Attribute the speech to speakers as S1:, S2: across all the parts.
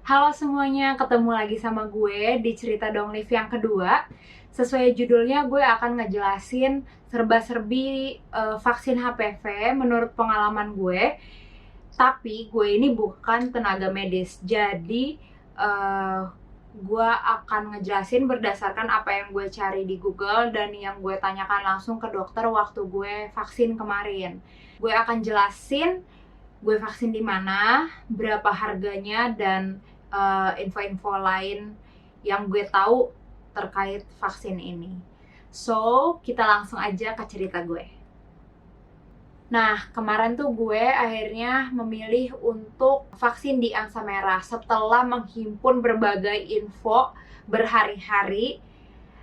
S1: Halo semuanya, ketemu lagi sama gue di Cerita Dong Live yang kedua. Sesuai judulnya, gue akan ngejelasin serba-serbi vaksin HPV menurut pengalaman gue. Tapi gue ini bukan tenaga medis, jadi uh, gue akan ngejelasin berdasarkan apa yang gue cari di Google dan yang gue tanyakan langsung ke dokter waktu gue vaksin kemarin. Gue akan jelasin gue vaksin di mana, berapa harganya, dan info-info lain yang gue tahu terkait vaksin ini. So, kita langsung aja ke cerita gue. Nah, kemarin tuh gue akhirnya memilih untuk vaksin di angsa merah setelah menghimpun berbagai info berhari-hari.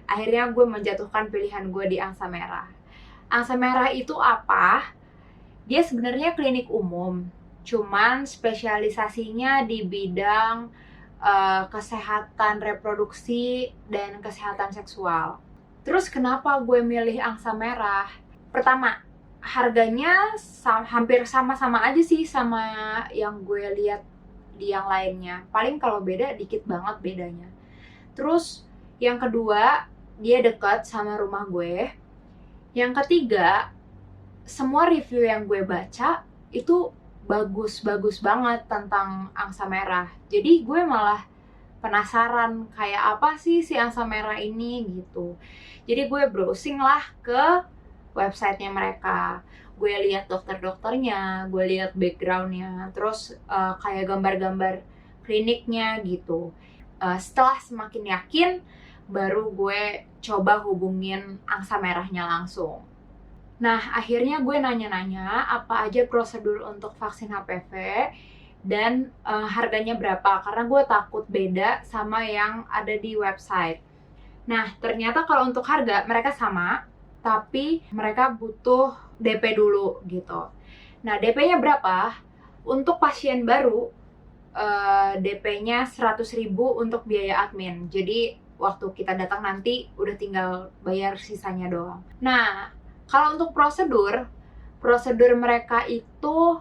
S1: Akhirnya gue menjatuhkan pilihan gue di angsa merah. Angsa merah itu apa? Dia sebenarnya klinik umum, cuman spesialisasinya di bidang kesehatan reproduksi dan kesehatan seksual. Terus kenapa gue milih angsa merah? Pertama, harganya hampir sama-sama aja sih sama yang gue lihat di yang lainnya. Paling kalau beda dikit banget bedanya. Terus yang kedua, dia dekat sama rumah gue. Yang ketiga, semua review yang gue baca itu bagus-bagus banget tentang angsa merah. Jadi gue malah penasaran kayak apa sih si angsa merah ini gitu. Jadi gue browsing lah ke websitenya mereka. Gue lihat dokter-dokternya, gue lihat backgroundnya, terus kayak gambar-gambar kliniknya gitu. Setelah semakin yakin, baru gue coba hubungin angsa merahnya langsung. Nah, akhirnya gue nanya-nanya apa aja prosedur untuk vaksin HPV dan harganya berapa, karena gue takut beda sama yang ada di website. Nah, ternyata kalau untuk harga mereka sama, tapi mereka butuh DP dulu gitu. Nah, DP-nya berapa? Untuk pasien baru, DP-nya 100.000 untuk biaya admin. Jadi, waktu kita datang nanti udah tinggal bayar sisanya doang. Nah, kalau untuk prosedur mereka itu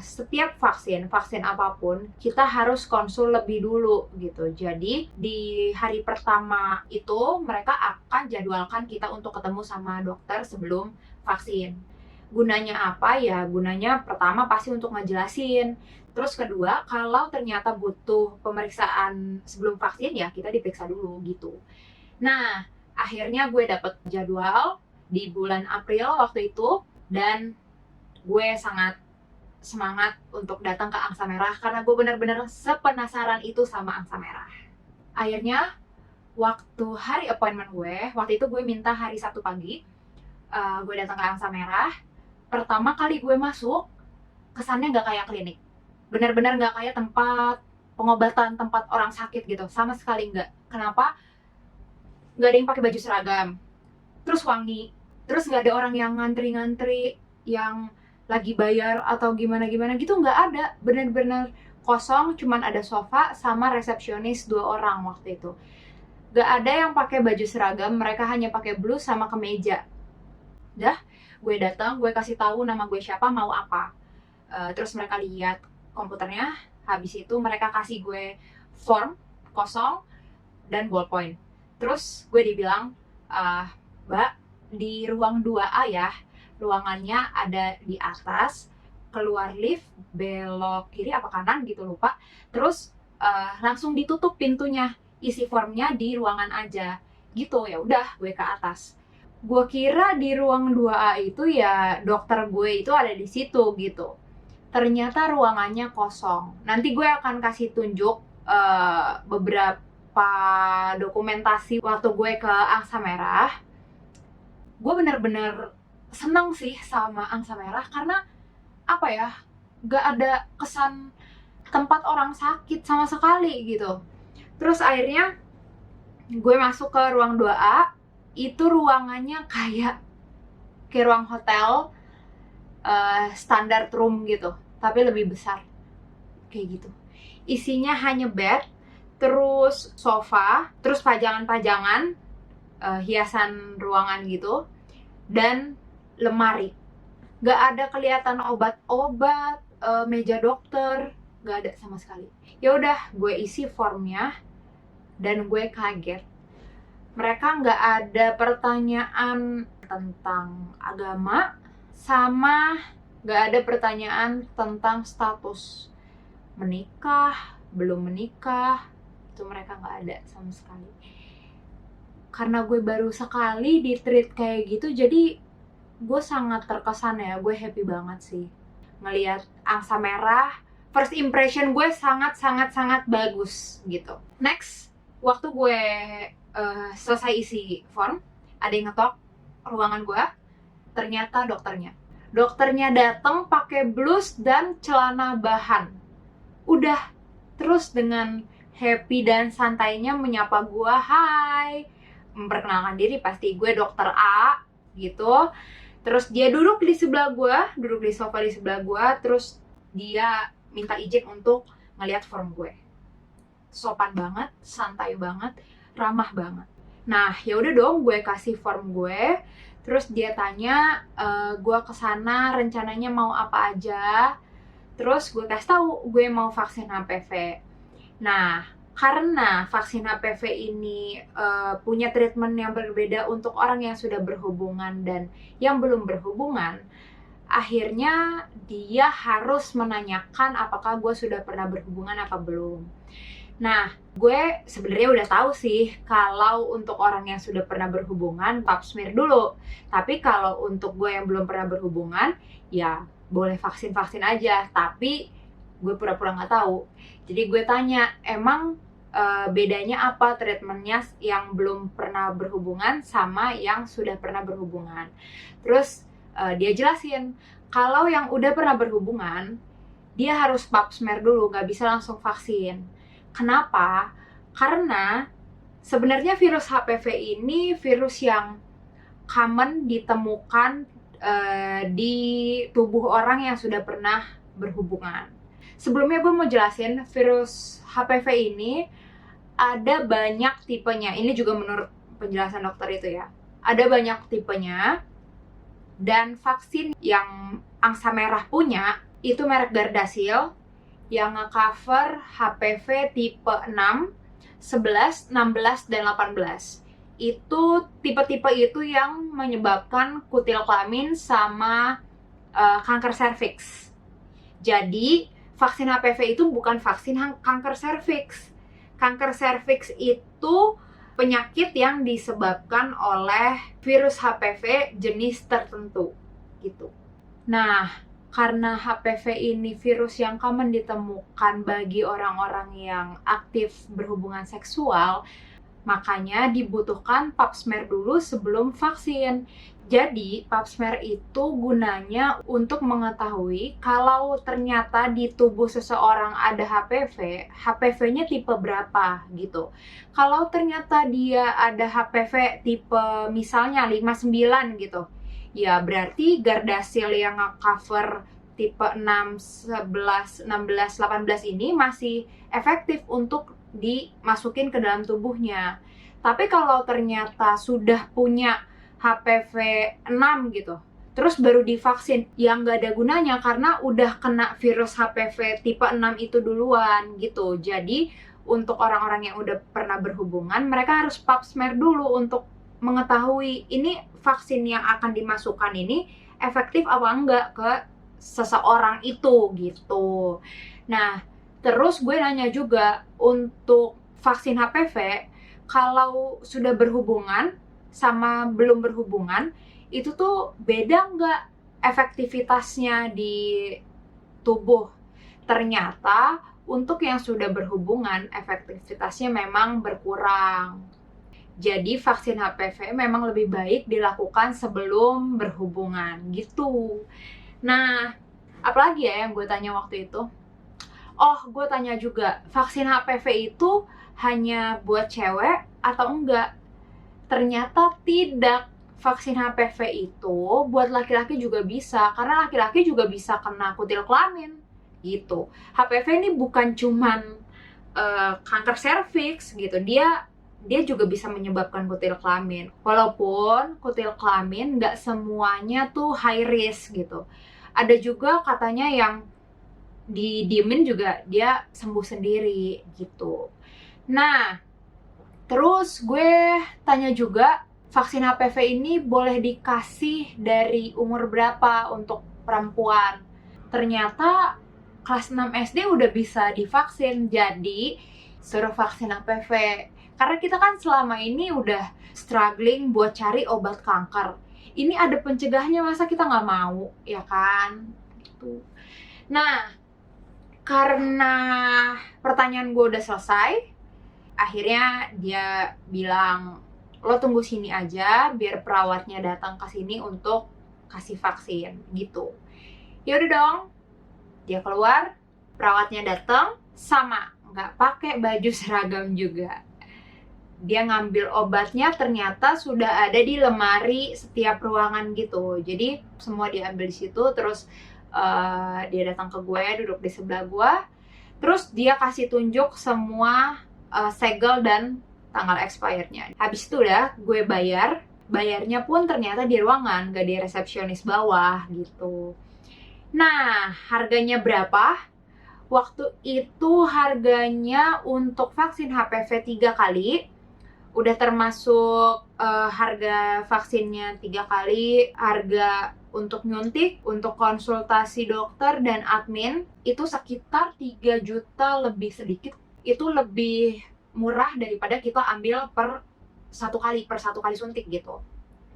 S1: setiap vaksin apapun, kita harus konsul lebih dulu gitu. Jadi di hari pertama itu mereka akan jadwalkan kita untuk ketemu sama dokter sebelum vaksin. Gunanya apa ya? Gunanya pertama pasti untuk ngejelasin. Terus kedua, kalau ternyata butuh pemeriksaan sebelum vaksin ya kita diperiksa dulu gitu. Nah, akhirnya gue dapet jadwal di bulan April waktu itu, dan gue sangat semangat untuk datang ke angsa merah karena gue bener-bener sepenasaran itu sama angsa merah. Akhirnya waktu hari appointment waktu itu gue minta hari Sabtu pagi, gue datang ke angsa merah. Pertama kali gue masuk, kesannya gak kayak klinik, bener-bener gak kayak tempat pengobatan, tempat orang sakit gitu, sama sekali nggak. Kenapa? Nggak ada yang pakai baju seragam, terus wangi, terus nggak ada orang yang ngantri-ngantri yang lagi bayar atau gimana-gimana gitu, nggak ada. Bener-bener kosong, cuman ada sofa sama resepsionis 2 orang waktu itu. Nggak ada yang pakai baju seragam, mereka hanya pakai blus sama kemeja. Dah, gue datang, gue kasih tahu nama gue siapa, mau apa. Terus mereka lihat komputernya, habis itu mereka kasih gue form kosong dan ballpoint. Terus gue dibilang, Mbak, di ruang 2A ya, ruangannya ada di atas, keluar lift, belok kiri apa kanan gitu lupa, terus langsung ditutup pintunya, isi formnya di ruangan aja gitu. Ya udah, gue ke atas. Gue kira di ruang 2A itu ya dokter gue itu ada di situ gitu. Ternyata ruangannya kosong. Nanti gue akan kasih tunjuk beberapa dokumentasi waktu gue ke angsa merah. Gue bener-bener seneng sih sama angsa merah karena apa ya, gak ada kesan tempat orang sakit sama sekali gitu. Terus akhirnya gue masuk ke ruang 2A, itu ruangannya kayak ruang hotel, standard room gitu, tapi lebih besar kayak gitu. Isinya hanya bed, terus sofa, terus pajangan-pajangan, hiasan ruangan gitu, dan lemari. Gak ada kelihatan obat-obat, meja dokter, nggak ada sama sekali. Ya udah, gue isi formnya dan gue kaget. Mereka nggak ada pertanyaan tentang agama, sama nggak ada pertanyaan tentang status menikah, belum menikah, itu mereka nggak ada sama sekali. Karena gue baru sekali di treat kayak gitu, jadi gue sangat terkesan ya, gue happy banget sih ngelihat angsa merah. First impression gue sangat bagus gitu. Next, waktu gue selesai isi form, ada yang ngetok ruangan gue, ternyata dokternya datang pakai blus dan celana bahan. Udah, terus dengan happy dan santainya menyapa gue, hai, memperkenalkan diri, pasti gue dokter A gitu. Terus dia duduk di sebelah gue, duduk di sofa di sebelah gue, terus dia minta izin untuk ngeliat form gue. Sopan banget, santai banget, ramah banget. Nah, ya udah dong, gue kasih form gue. Terus dia tanya, gue kesana rencananya mau apa aja. Terus gue kasih tahu gue mau vaksin HPV. Nah, karena vaksin HPV ini punya treatment yang berbeda untuk orang yang sudah berhubungan dan yang belum berhubungan, akhirnya dia harus menanyakan apakah gue sudah pernah berhubungan apa belum. Nah, gue sebenarnya udah tahu sih kalau untuk orang yang sudah pernah berhubungan pap smear dulu. Tapi kalau untuk gue yang belum pernah berhubungan, ya boleh vaksin-vaksin aja. Tapi gue pura-pura nggak tahu. Jadi gue tanya, emang bedanya apa treatmentnya yang belum pernah berhubungan sama yang sudah pernah berhubungan? Terus dia jelasin, kalau yang udah pernah berhubungan, dia harus pap smear dulu, nggak bisa langsung vaksin. Kenapa? Karena sebenarnya virus HPV ini virus yang common ditemukan di tubuh orang yang sudah pernah berhubungan. Sebelumnya gue mau jelasin, virus HPV ini ada banyak tipenya. Ini juga menurut penjelasan dokter itu ya. Ada banyak tipenya. Dan vaksin yang angsa merah punya itu merek Gardasil yang nge-cover HPV tipe 6, 11, 16, dan 18. Itu tipe-tipe itu yang menyebabkan kutil kelamin sama kanker serviks. Jadi vaksin HPV itu bukan vaksin kanker serviks. Kanker serviks itu penyakit yang disebabkan oleh virus HPV jenis tertentu gitu. Nah, karena HPV ini virus yang common ditemukan bagi orang-orang yang aktif berhubungan seksual, makanya dibutuhkan pap smear dulu sebelum vaksin. Jadi, pap smear itu gunanya untuk mengetahui kalau ternyata di tubuh seseorang ada HPV, HPV-nya tipe berapa gitu. Kalau ternyata dia ada HPV tipe misalnya 59 gitu, ya berarti Gardasil yang cover tipe 6, 11, 16, 18 ini masih efektif untuk dimasukin ke dalam tubuhnya. Tapi kalau ternyata sudah punya HPV 6 gitu, terus baru divaksin, yang nggak ada gunanya karena udah kena virus HPV tipe 6 itu duluan gitu. Jadi untuk orang-orang yang udah pernah berhubungan, mereka harus pap smear dulu untuk mengetahui ini vaksin yang akan dimasukkan ini efektif apa enggak ke seseorang itu gitu. Nah, terus gue nanya juga untuk vaksin HPV, kalau sudah berhubungan sama belum berhubungan, itu tuh beda nggak efektivitasnya di tubuh? Ternyata untuk yang sudah berhubungan, efektivitasnya memang berkurang. Jadi vaksin HPV memang lebih baik dilakukan sebelum berhubungan gitu. Nah, apalagi ya yang gue tanya waktu itu? Oh, gue tanya juga, vaksin HPV itu hanya buat cewek atau enggak? Ternyata tidak. Vaksin HPV itu buat laki-laki juga bisa, karena laki-laki juga bisa kena kutil kelamin gitu. HPV ini bukan cuman kanker serviks gitu, dia juga bisa menyebabkan kutil kelamin. Walaupun kutil kelamin nggak semuanya tuh high risk gitu. Ada juga katanya yang didiemin juga dia sembuh sendiri gitu. Nah, terus gue tanya juga, vaksin HPV ini boleh dikasih dari umur berapa untuk perempuan? Ternyata kelas 6 SD udah bisa divaksin, jadi suruh vaksin HPV. Karena kita kan selama ini udah struggling buat cari obat kanker. Ini ada pencegahnya, masa kita nggak mau, ya kan? Gitu. Nah, karena pertanyaan gue udah selesai, akhirnya dia bilang, lo tunggu sini aja biar perawatnya datang ke sini untuk kasih vaksin gitu. Ya udah dong, dia keluar, perawatnya datang, sama nggak pakai baju seragam juga. Dia ngambil obatnya ternyata sudah ada di lemari setiap ruangan gitu. Jadi semua diambil di situ, terus dia datang ke gue, duduk di sebelah gue, terus dia kasih tunjuk semua segel dan tanggal expirednya. Habis itu udah gue bayarnya pun ternyata di ruangan, gak di resepsionis bawah gitu. Nah, harganya berapa? Waktu itu harganya untuk vaksin HPV 3 kali, udah termasuk harga vaksinnya 3 kali, harga untuk nyuntik, untuk konsultasi dokter dan admin, itu sekitar 3 juta lebih sedikit. Itu lebih murah daripada kita ambil per satu kali suntik gitu.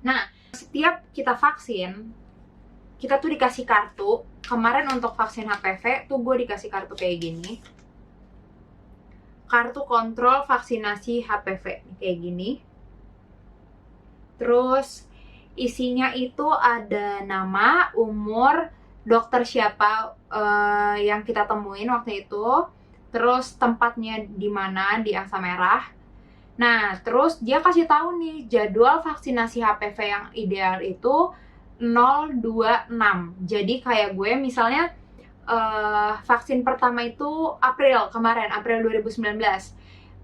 S1: Nah, setiap kita vaksin, kita tuh dikasih kartu. Kemarin untuk vaksin HPV tuh gue dikasih kartu kayak gini, kartu kontrol vaksinasi HPV kayak gini. Terus isinya itu ada nama, umur, dokter siapa yang kita temuin waktu itu, terus tempatnya di mana di Angsa Merah. Nah, terus dia kasih tahu nih jadwal vaksinasi HPV yang ideal itu 026. Jadi kayak gue misalnya vaksin pertama itu April 2019.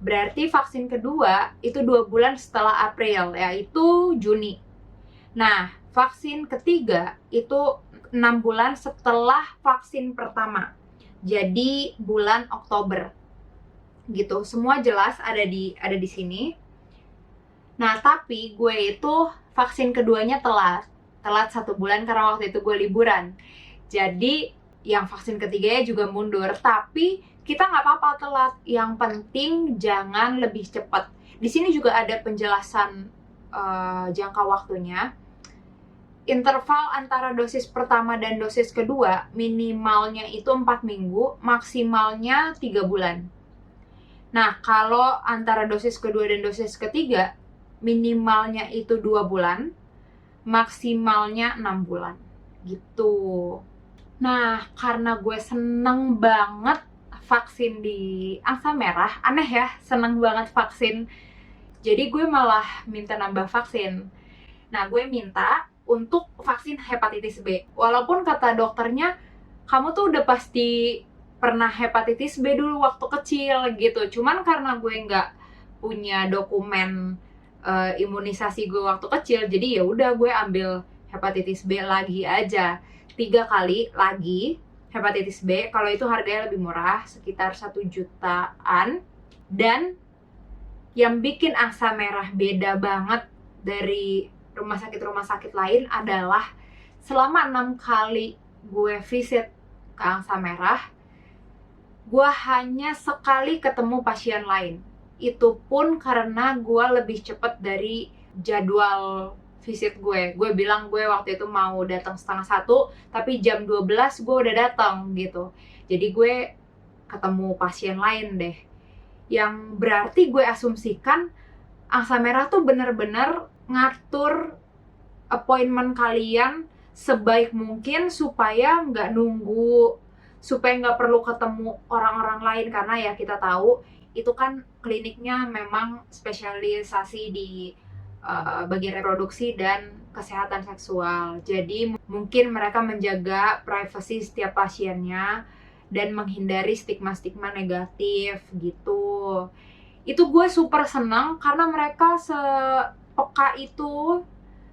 S1: Berarti vaksin kedua itu 2 bulan setelah April, yaitu Juni. Nah, vaksin ketiga itu 6 bulan setelah vaksin pertama. Jadi bulan Oktober. Gitu. Semua jelas ada di sini. Nah, tapi gue itu vaksin keduanya telat 1 bulan karena waktu itu gue liburan. Jadi yang vaksin ketiganya juga mundur, tapi kita nggak apa-apa telat. Yang penting jangan lebih cepat. Di sini juga ada penjelasan jangka waktunya. Interval antara dosis pertama dan dosis kedua minimalnya itu 4 minggu, maksimalnya 3 bulan. Nah, kalau antara dosis kedua dan dosis ketiga minimalnya itu 2 bulan, maksimalnya 6 bulan gitu. Nah, karena gue seneng banget vaksin di Angsa Merah, aneh ya, seneng banget vaksin. Jadi gue malah minta nambah vaksin. Nah, gue minta untuk vaksin hepatitis B. Walaupun kata dokternya, kamu tuh udah pasti pernah hepatitis B dulu waktu kecil gitu. Cuman karena gue nggak punya dokumen imunisasi gue waktu kecil, jadi ya udah gue ambil hepatitis B lagi aja. 3 kali lagi hepatitis B, kalau itu harganya lebih murah, sekitar 1 jutaan. Dan yang bikin Angsa Merah beda banget dari rumah sakit lain adalah selama 6 kali gue visit ke Angsa Merah, gue hanya sekali ketemu pasien lain. Itu pun karena gue lebih cepat dari jadwal visit gue. Gue bilang gue waktu itu mau datang 12:30, tapi jam 12 gue udah datang gitu. Jadi gue ketemu pasien lain deh. Yang berarti gue asumsikan Angsa Merah tuh bener-bener ngatur appointment kalian sebaik mungkin supaya nggak nunggu, supaya nggak perlu ketemu orang-orang lain. Karena ya kita tahu itu kan kliniknya memang spesialisasi di bagian reproduksi dan kesehatan seksual. Jadi mungkin mereka menjaga privasi setiap pasiennya dan menghindari stigma-stigma negatif gitu. Itu gue super senang karena mereka sepeka itu,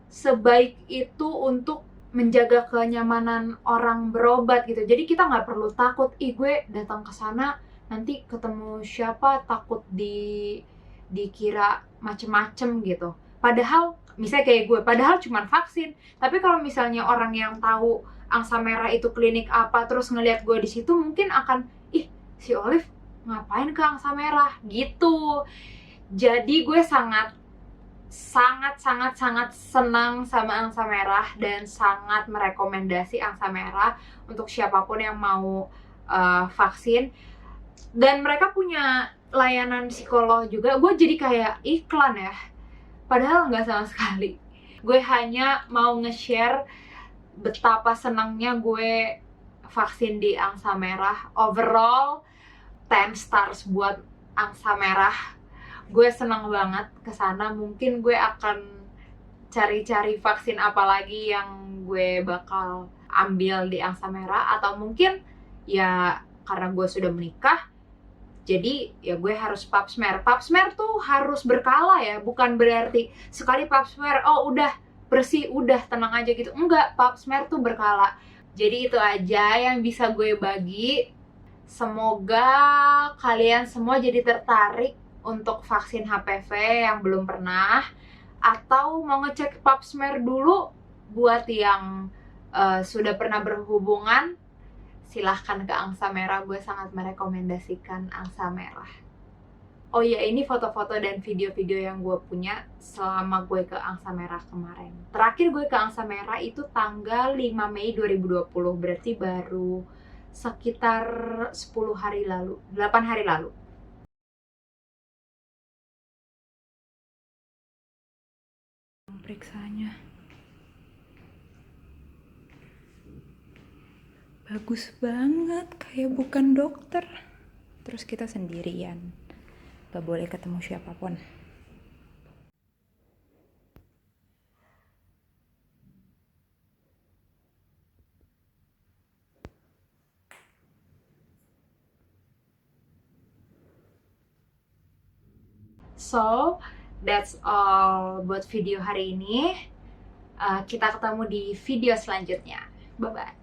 S1: sebaik itu untuk menjaga kenyamanan orang berobat gitu. Jadi kita nggak perlu takut, ih gue datang ke sana nanti ketemu siapa, takut dikira macem-macem gitu. Padahal misalnya kayak gue, padahal cuma vaksin. Tapi kalau misalnya orang yang tahu angsa merah itu klinik apa, terus ngelihat gue di situ, mungkin akan, ih si Olive ngapain ke angsa merah gitu. Jadi gue sangat senang sama angsa merah dan sangat merekomendasi angsa merah untuk siapapun yang mau vaksin. Dan mereka punya layanan psikolog juga. Gue jadi kayak iklan ya, padahal nggak sama sekali. Gue hanya mau nge-share betapa senangnya gue vaksin di angsa merah. Overall 10 stars buat angsa merah. Gue senang banget kesana. Mungkin gue akan cari-cari vaksin apa lagi yang gue bakal ambil di angsa merah. Atau mungkin ya karena gue sudah menikah, jadi ya gue harus pap smear. Pap smear tuh harus berkala ya, bukan berarti sekali pap smear, oh udah bersih, udah tenang aja gitu. Enggak, pap smear tuh berkala. Jadi itu aja yang bisa gue bagi. Semoga kalian semua jadi tertarik untuk vaksin HPV yang belum pernah, atau mau ngecek pap smear dulu buat yang sudah pernah berhubungan. Silahkan ke angsa merah, gue sangat merekomendasikan angsa merah. Oh iya, ini foto-foto dan video-video yang gue punya selama gue ke angsa merah kemarin. Terakhir gue ke angsa merah itu tanggal 5 Mei 2020, berarti baru sekitar 10 hari lalu, 8 hari lalu. Periksanya bagus banget, kayak bukan dokter. Terus kita sendirian, gak boleh ketemu siapapun. So, that's all buat video hari ini. Kita ketemu di video selanjutnya. Bye-bye.